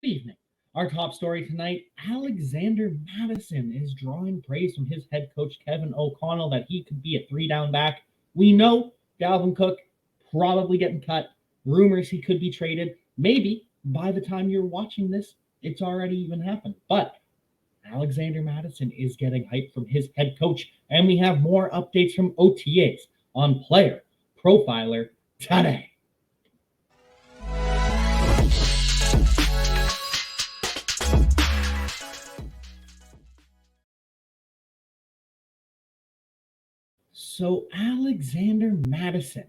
Good evening. Our top story tonight, Alexander Mattison is drawing praise from his head coach, Kevin O'Connell, that he could be a three-down back. We know Dalvin Cook probably getting cut. Rumors he could be traded. Maybe by the time you're watching this, it's already even happened. But Alexander Mattison is getting hype from his head coach, and we have more updates from OTAs on Player Profiler today. So, Alexander Mattison,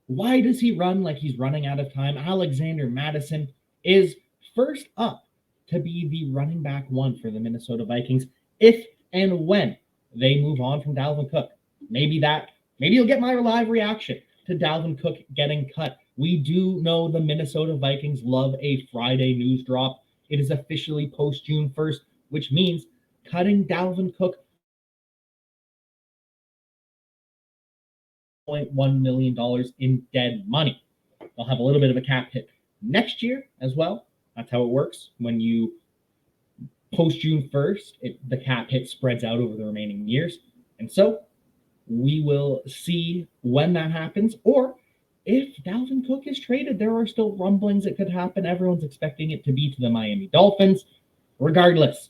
why does he run like he's running out of time? Alexander Mattison is first up to be the running back one for the Minnesota Vikings if and when they move on from Dalvin Cook. Maybe you'll get my live reaction to Dalvin Cook getting cut. We do know the Minnesota Vikings love a Friday news drop. It is officially post June 1st, which means cutting Dalvin Cook $1 million in dead money. They'll have a little bit of a cap hit next year as well. That's how it works. When you post June 1st, the cap hit spreads out over the remaining years. And so we will see when that happens, or if Dalvin Cook is traded. There are still rumblings it could happen. Everyone's expecting it to be to the Miami Dolphins. Regardless,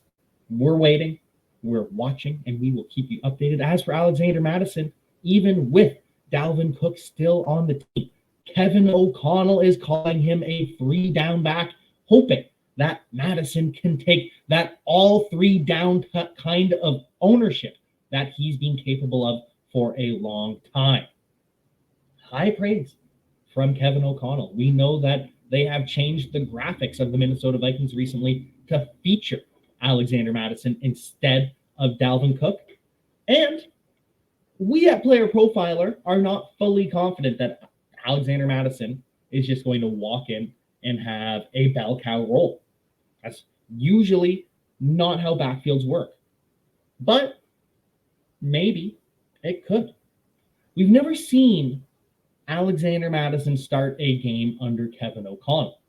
we're waiting, we're watching, and we will keep you updated. As for Alexander Mattison, even with Dalvin Cook still on the team, Kevin O'Connell is calling him a three-down back, hoping that Mattison can take that all three-down kind of ownership that he's been capable of for a long time. High praise from Kevin O'Connell. We know that they have changed the graphics of the Minnesota Vikings recently to feature Alexander Mattison instead of Dalvin Cook. And we at Player Profiler are not fully confident that Alexander Mattison is just going to walk in and have a bell cow role. That's usually not how backfields work. But maybe it could. We've never seen Alexander Mattison start a game under Kevin O'Connell.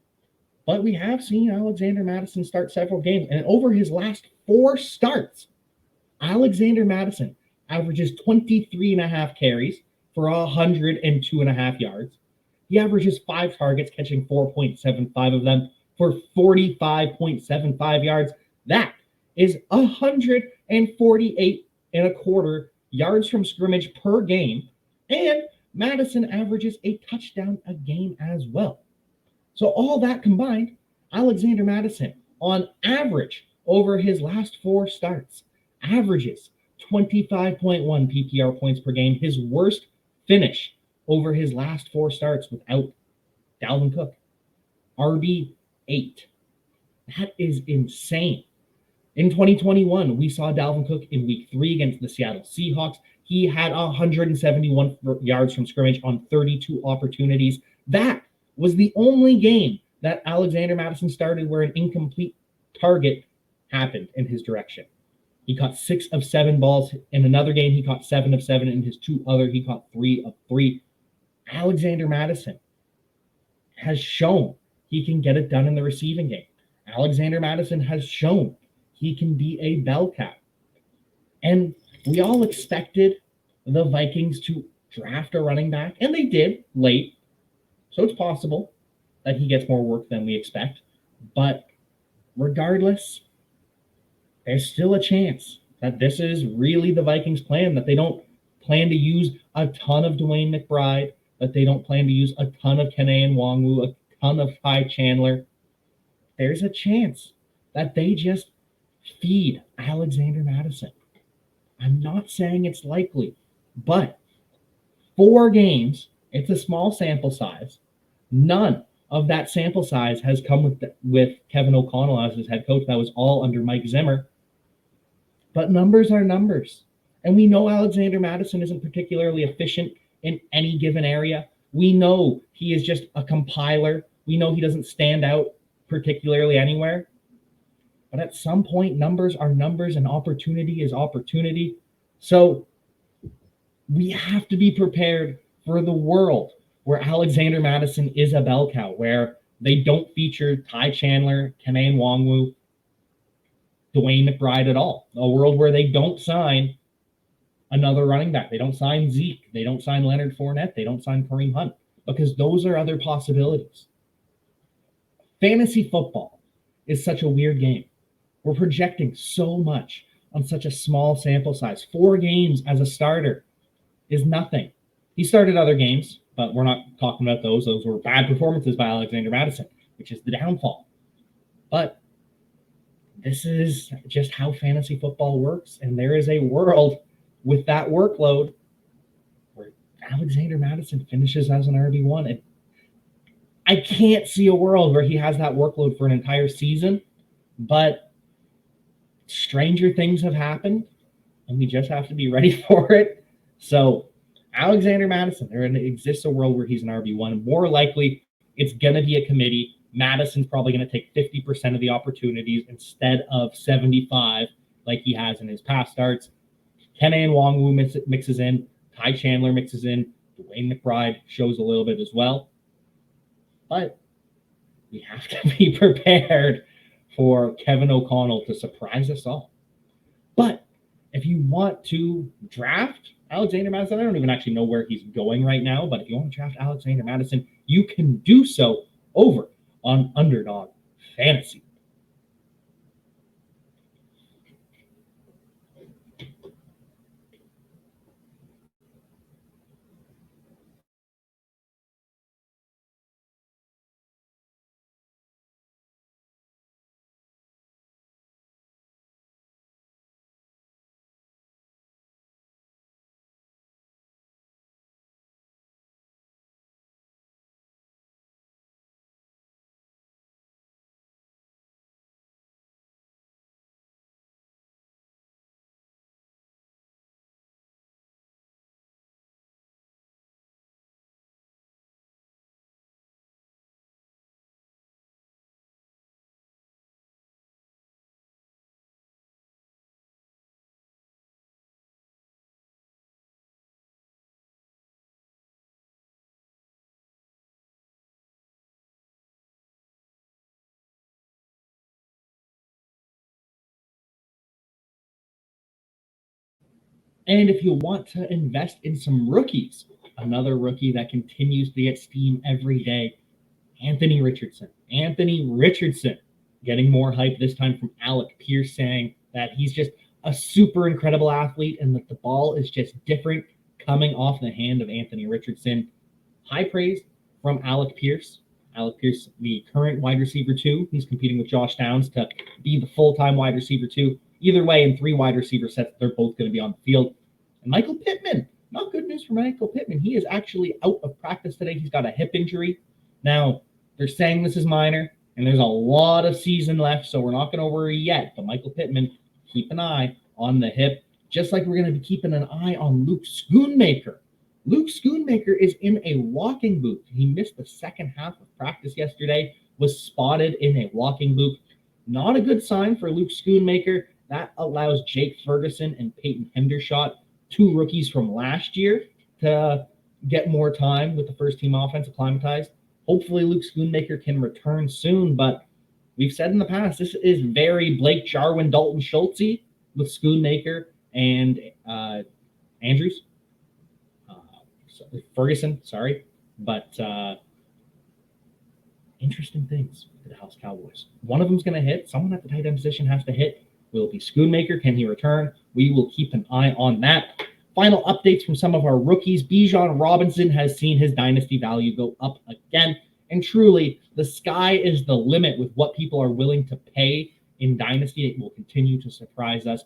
But we have seen Alexander Mattison start several games. And over his last 4 starts, Alexander Mattison averages 23.5 carries for 102.5 yards. He averages 5 targets, catching 4.75 of them for 45.75 yards. That is 148.25 yards from scrimmage per game. And Mattison averages a touchdown a game as well. So all that combined, Alexander Mattison, on average, over his last 4 starts, averages 25.1 PPR points per game, his worst finish over his last 4 starts without Dalvin Cook. RB8. That is insane. In 2021, we saw Dalvin Cook in week 3 against the Seattle Seahawks. He had 171 yards from scrimmage on 32 opportunities. That was the only game that Alexander Mattison started where an incomplete target happened in his direction. He caught 6 of 7 balls. In another game, he caught 7 of 7. In his 2 other, he caught 3 of 3. Alexander Mattison has shown he can get it done in the receiving game. Alexander Mattison has shown he can be a bell cow. And we all expected the Vikings to draft a running back, and they did late. So it's possible that he gets more work than we expect. But regardless, there's still a chance that this is really the Vikings' plan, that they don't plan to use a ton of Dwayne McBride, that they don't plan to use a ton of Kene Nwangwu, a ton of Ty Chandler. There's a chance that they just feed Alexander Mattison. I'm not saying it's likely, but 4 games, it's a small sample size. None of that sample size has come with Kevin O'Connell as his head coach. That was all under Mike Zimmer. But numbers are numbers. And we know Alexander Mattison isn't particularly efficient in any given area. We know he is just a compiler. We know he doesn't stand out particularly anywhere. But at some point, numbers are numbers and opportunity is opportunity. So we have to be prepared for the world where Alexander Mattison is a bell cow, where They don't feature Ty Chandler, Cavanagh Nwangwu, Dwayne McBride at all. A world where they don't sign another running back. They don't sign Zeke. They don't sign Leonard Fournette. They don't sign Kareem Hunt, because those are other possibilities. Fantasy football is such a weird game. We're projecting so much on such a small sample size. 4 games as a starter is nothing. He started other games, but we're not talking about those. Those were bad performances by Alexander Mattison, which is the downfall. But this is just how fantasy football works, and there is a world with that workload where Alexander Mattison finishes as an RB1. And I can't see a world where he has that workload for an entire season, but stranger things have happened, and we just have to be ready for it. So Alexander Mattison, there exists a world where he's an RB1. More likely, it's going to be a committee. Mattison's probably going to take 50% of the opportunities instead of 75 like he has in his past starts. Cavanagh Nwangwu mixes in. Ty Chandler mixes in. Dwayne McBride shows a little bit as well. But we have to be prepared for Kevin O'Connell to surprise us all. But if you want to draft Alexander Mattison, I don't even actually know where he's going right now, but if you want to draft Alexander Mattison, you can do so over on Underdog Fantasy. And if you want to invest in some rookies, another rookie that continues to get steam every day, Anthony Richardson. Anthony Richardson getting more hype this time from Alec Pierce, saying that he's just a super incredible athlete and that the ball is just different coming off the hand of Anthony Richardson. High praise from Alec Pierce. Alec Pierce, the current wide receiver 2. He's competing with Josh Downs to be the full-time wide receiver 2. Either way, in 3 wide receiver sets, they're both going to be on the field. And Michael Pittman, not good news for Michael Pittman. He is actually out of practice today. He's got a hip injury. Now, they're saying this is minor, and there's a lot of season left, so we're not going to worry yet. But Michael Pittman, keep an eye on the hip, just like we're going to be keeping an eye on Luke Schoonmaker. Luke Schoonmaker is in a walking boot. He missed the second half of practice yesterday, was spotted in a walking boot. Not a good sign for Luke Schoonmaker. That allows Jake Ferguson and Peyton Hendershot, 2 rookies from last year, to get more time with the first-team offense acclimatized. Hopefully Luke Schoonmaker can return soon, but we've said in the past, this is very Blake Jarwin, Dalton Schultz-y with Schoonmaker and Andrews. Ferguson, sorry. But interesting things for the Dallas Cowboys. One of them's going to hit. Someone at the tight end position has to hit. Will it be Schoonmaker? Can he return? We will keep an eye on that. Final updates from some of our rookies. Bijan Robinson has seen his dynasty value go up again. And truly, the sky is the limit with what people are willing to pay in dynasty. It will continue to surprise us.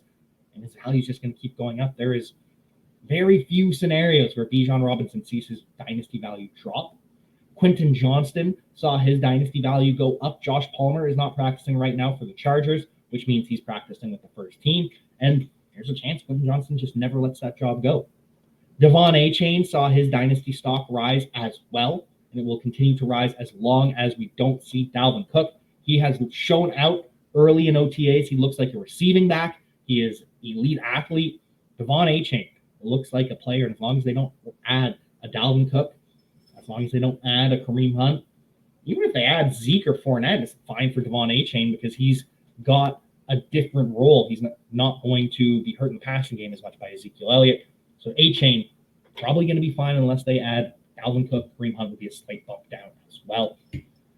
And his value is just going to keep going up. There is very few scenarios where Bijan Robinson sees his dynasty value drop. Quentin Johnston saw his dynasty value go up. Josh Palmer is not practicing right now for the Chargers, which means he's practicing with the first team. And there's a chance Quentin Johnston just never lets that job go. Devon Achane saw his dynasty stock rise as well, and it will continue to rise as long as we don't see Dalvin Cook. He has shown out early in OTAs. He looks like a receiving back. He is an elite athlete. Devon Achane looks like a player, and as long as they don't add a Dalvin Cook, as long as they don't add a Kareem Hunt, even if they add Zeke or Fournette, it's fine for Devon A-Chain because he's got a different role. He's not going to be hurt in the passing game as much by Ezekiel Elliott. So A-Chain probably going to be fine unless they add Dalvin Cook. Kareem Hunt would be a slight bump down as well.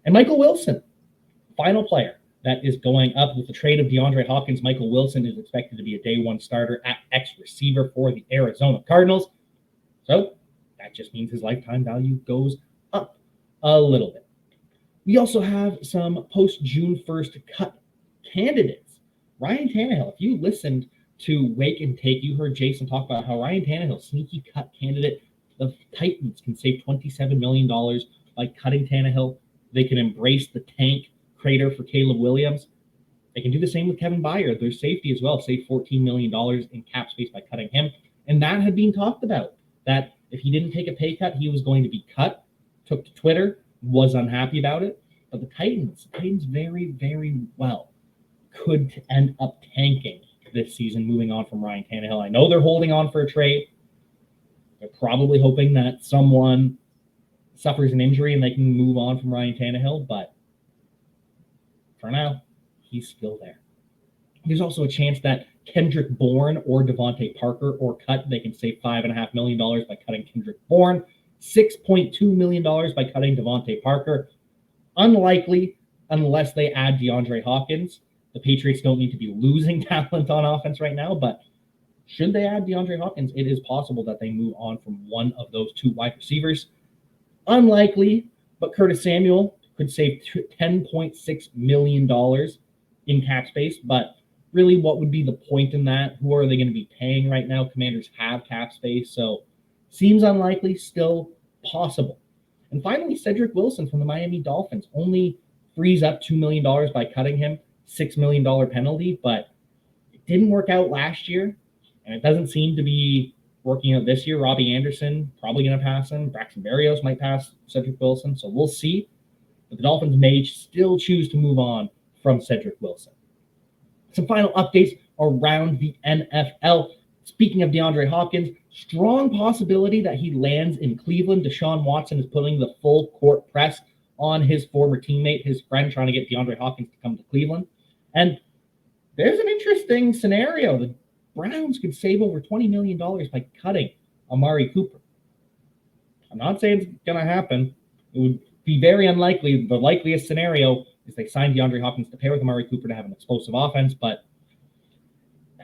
And Michael Wilson, final player that is going up with the trade of DeAndre Hopkins. Michael Wilson is expected to be a day one starter at X receiver for the Arizona Cardinals. So that just means his lifetime value goes up a little bit. We also have some post-June 1st cut candidates. Ryan Tannehill, if you listened to Wake and Take, you heard Jason talk about how Ryan Tannehill, sneaky cut candidate. The Titans can save $27 million by cutting Tannehill. They can embrace the tank crater for Caleb Williams. They can do the same with Kevin Byard, their safety as well, save $14 million in cap space by cutting him. And that had been talked about, that if he didn't take a pay cut, he was going to be cut. Took to Twitter, was unhappy about it. But the Titans very, very well could end up tanking this season, moving on from Ryan Tannehill. I know they're holding on for a trade. They're probably hoping that someone suffers an injury and they can move on from Ryan Tannehill, but for now, he's still there. There's also a chance that Kendrick Bourne or Devontae Parker or cut. They can save $5.5 million by cutting Kendrick Bourne, $6.2 million by cutting Devontae Parker. Unlikely unless they add DeAndre Hopkins. The Patriots don't need to be losing talent on offense right now, but should they add DeAndre Hopkins, it is possible that they move on from one of those two wide receivers. Unlikely, but Curtis Samuel could save $10.6 million in cap space, but really what would be the point in that? Who are they going to be paying right now? Commanders have cap space, so seems unlikely, still possible. And finally, Cedric Wilson from the Miami Dolphins only frees up $2 million by cutting him, $6 million penalty, but it didn't work out last year, and it doesn't seem to be working out this year. Robbie Anderson probably going to pass him. Braxton Berrios might pass Cedric Wilson, so we'll see. But the Dolphins may still choose to move on from Cedric Wilson. Some final updates around the NFL. Speaking of DeAndre Hopkins, strong possibility that he lands in Cleveland. Deshaun Watson is putting the full court press on his former teammate, his friend, trying to get DeAndre Hopkins to come to Cleveland. And there's an interesting scenario. The Browns could save over $20 million by cutting Amari Cooper. I'm not saying it's going to happen. It would be very unlikely. The likeliest scenario is they sign DeAndre Hopkins to pair with Amari Cooper to have an explosive offense, but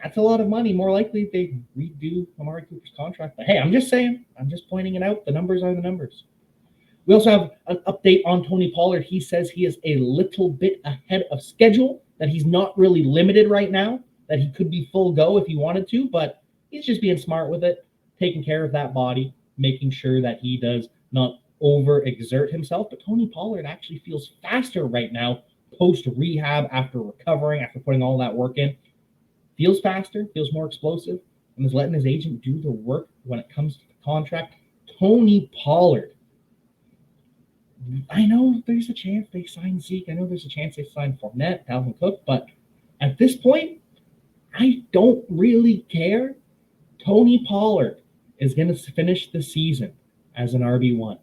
that's a lot of money. More likely they redo Amari Cooper's contract. But hey, I'm just saying. I'm just pointing it out. The numbers are the numbers. We also have an update on Tony Pollard. He says he is a little bit ahead of schedule, that he's not really limited right now, that he could be full go if he wanted to, but he's just being smart with it, taking care of that body, making sure that he does not overexert himself. But Tony Pollard actually feels faster right now, post-rehab, after recovering, after putting all that work in. Feels faster, feels more explosive, and is letting his agent do the work when it comes to the contract. Tony Pollard. I know there's a chance they sign Zeke. I know there's a chance they sign Fournette, Dalvin Cook, but at this point, I don't really care. Tony Pollard is going to finish the season as an RB1.